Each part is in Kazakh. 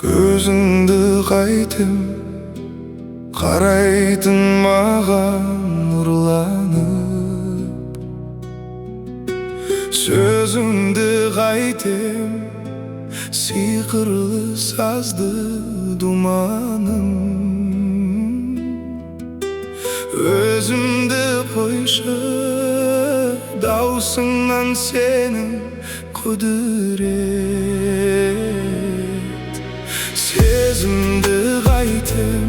Көзіңді қайтем қарайтын маған нұрланып, сөзіңді қайтем сиқырлы сазды думаным. Өзімді қойшы даусыңнан сенің құдірет. Сезімді қайтем,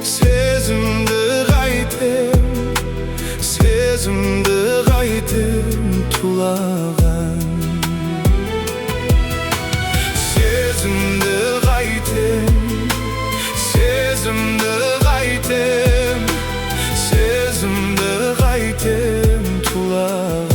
сезімді қайтем, сезімді қайтем тулаған. Сезімді қайтем, сезімді қайтем, сезімді қайтем тулаған.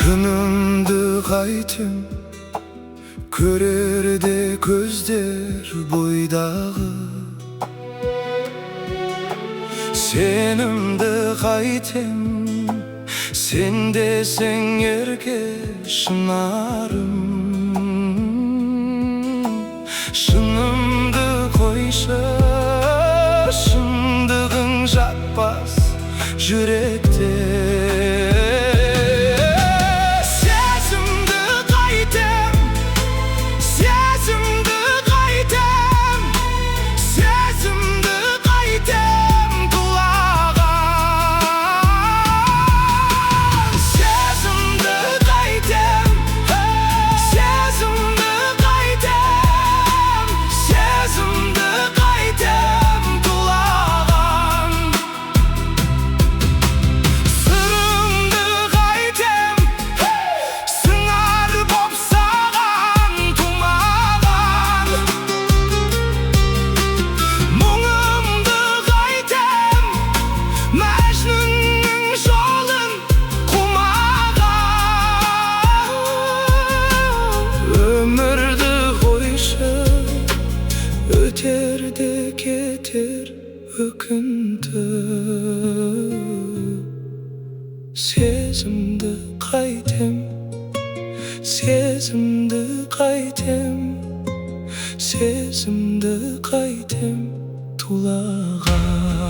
Күнімді қайтем көрерде көздер бойдағы, сенімді қайтем сен десең ерке шынарым. Шынымды қойшы, шындығың жатпас жүректе. Öter de keter öküntü, sezimdi qaytem, sezimdi qaytem, sezimdi qaytem tulagan.